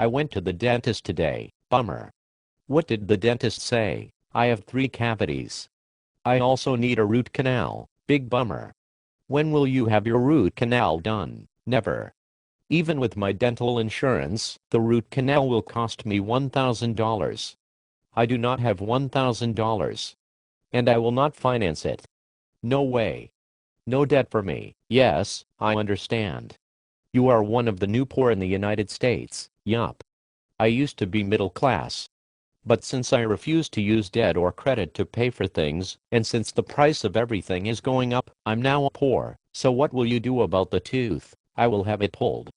I went to the dentist today. Bummer. What did the dentist say? I have 3 cavities. I also need a root canal. Big bummer. When will you have your root canal done? Never. Even with my dental insurance, the root canal will cost me $1,000. I do not have $1,000. And I will not finance it. No way. No debt for me. Yes, I understand. You are one of the new poor in the United States. Yup. I used to be middle class. But since I refuse to use debt or credit to pay for things, and since the price of everything is going up, I'm now poor. So what will you do about the tooth? I will have it pulled.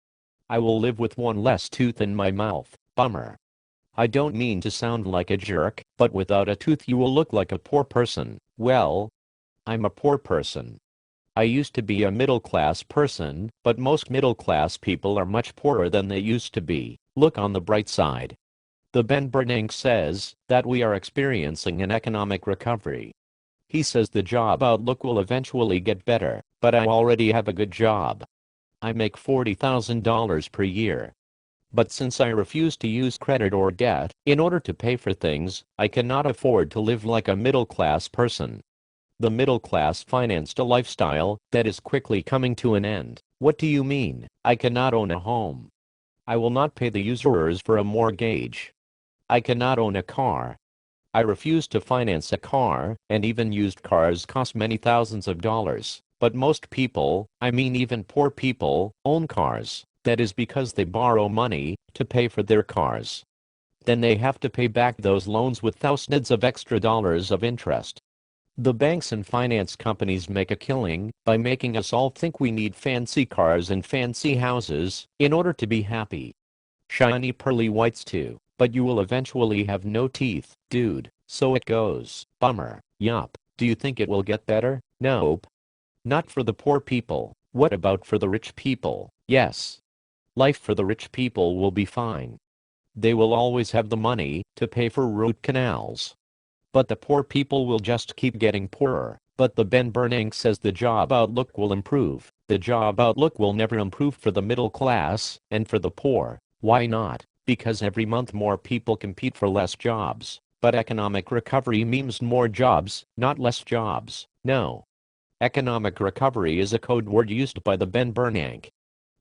I will live with one less tooth in my mouth. Bummer. I don't mean to sound like a jerk, but without a tooth you will look like a poor person. Well, I'm a poor person. I used to be a middle-class person, but most middle-class people are much poorer than they used to be. Look on the bright side. The Ben Bernanke says that we are experiencing an economic recovery. He says the job outlook will eventually get better, but I already have a good job. I make $40,000 per year. But since I refuse to use credit or debt in order to pay for things, I cannot afford to live like a middle-class person. The middle class financed a lifestyle that is quickly coming to an end. What do you mean? I cannot own a home. I will not pay the usurers for a mortgage. I cannot own a car. I refuse to finance a car, and even used cars cost many thousands of dollars. But most people, I mean even poor people, own cars. That is because they borrow money to pay for their cars. Then they have to pay back those loans with thousands of extra dollars of interest. The banks and finance companies make a killing by making us all think we need fancy cars and fancy houses in order to be happy. Shiny pearly whites too, but you will eventually have no teeth, dude, so it goes. Bummer. Yup. Do you think it will get better? Nope. Not for the poor people. What about for the rich people? Yes. Life for the rich people will be fine. They will always have the money to pay for root canals. But the poor people will just keep getting poorer. But the Ben Bernanke says the job outlook will improve. The job outlook will never improve for the middle class and for the poor. Why not? Because every month more people compete for less jobs. But economic recovery means more jobs, not less jobs. No. Economic recovery is a code word used by the Ben Bernanke.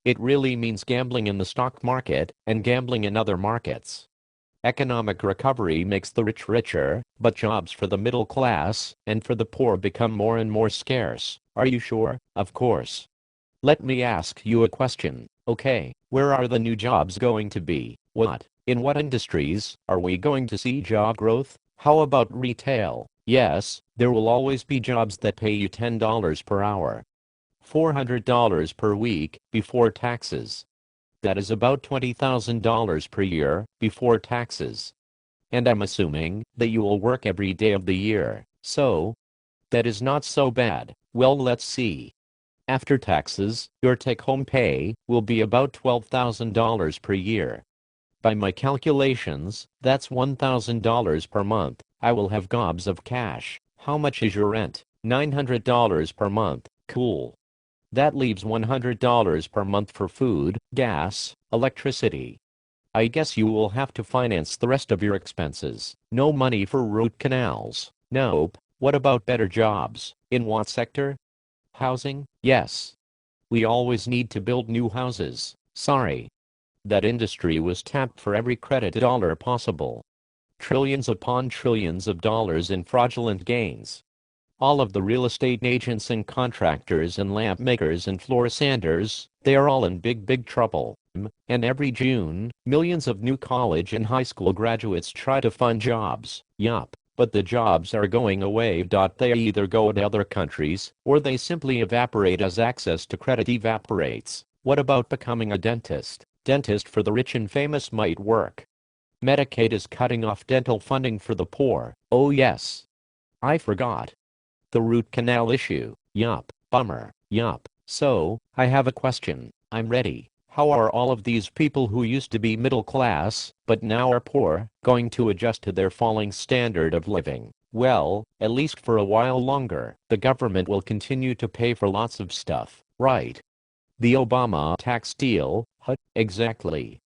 It really means gambling in the stock market and gambling in other markets. Economic recovery makes the rich richer, but jobs for the middle class and for the poor become more and more scarce. Are you sure? Of course. Let me ask you a question. Okay, where are the new jobs going to be? What? In what industries are we going to see job growth? How about retail? Yes, there will always be jobs that pay you $10 per hour. $400 per week before taxes. That is about $20,000 per year, before taxes. And I'm assuming that you will work every day of the year, so that is not so bad. Well, let's see. After taxes, your take-home pay will be about $12,000 per year. By my calculations, that's $1,000 per month. I will have gobs of cash. How much is your rent? $900 per month. Cool. That leaves $100 per month for food, gas, electricity. I guess you will have to finance the rest of your expenses. No money for root canals. Nope. What about better jobs? In what sector? Housing? Yes. We always need to build new houses. Sorry. That industry was tapped for every credit dollar possible. Trillions upon trillions of dollars in fraudulent gains. All of the real estate agents and contractors and lamp makers and floor sanders, they are all in big trouble. And every June, millions of new college and high school graduates try to find jobs. Yup, but the jobs are going away. They either go to other countries, or they simply evaporate as access to credit evaporates. What about becoming a dentist? Dentist for the rich and famous might work. Medicaid is cutting off dental funding for the poor. Oh yes. I forgot. The root canal issue. Yup, bummer. Yup. So, I have a question. I'm ready. How are all of these people who used to be middle class, but now are poor, going to adjust to their falling standard of living? Well, at least for a while longer. The government will continue to pay for lots of stuff, right? The Obama tax deal, huh? Exactly.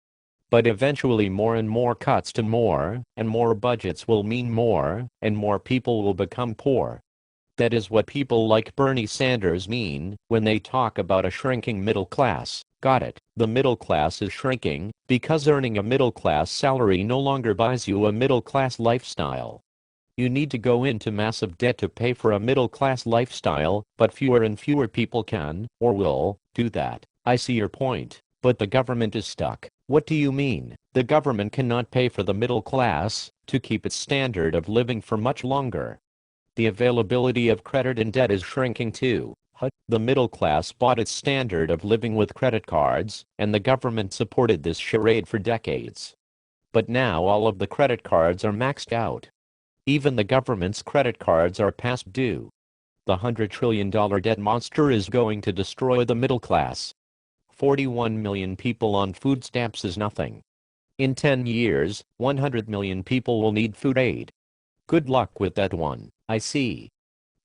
But eventually more and more cuts to more and more budgets will mean more and more people will become poor. That is what people like Bernie Sanders mean when they talk about a shrinking middle class. Got it. The middle class is shrinking because earning a middle class salary no longer buys you a middle class lifestyle. You need to go into massive debt to pay for a middle class lifestyle, but fewer and fewer people can, or will, do that. I see your point, but the government is stuck. What do you mean? The government cannot pay for the middle class to keep its standard of living for much longer. The availability of credit and debt is shrinking too. The middle class bought its standard of living with credit cards, and the government supported this charade for decades. But now all of the credit cards are maxed out. Even the government's credit cards are past due. The $100 trillion debt monster is going to destroy the middle class. 41 million people on food stamps is nothing. In 10 years, 100 million people will need food aid. Good luck with that one. I see.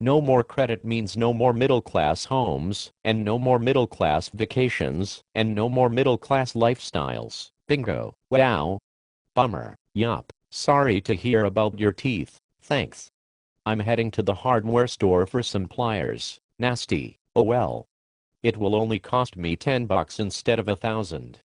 No more credit means no more middle-class homes, and no more middle-class vacations, and no more middle-class lifestyles. Bingo. Wow. Bummer. Yup. Sorry to hear about your teeth. Thanks. I'm heading to the hardware store for some pliers. Nasty. Oh well. It will only cost me $10 instead of 1,000.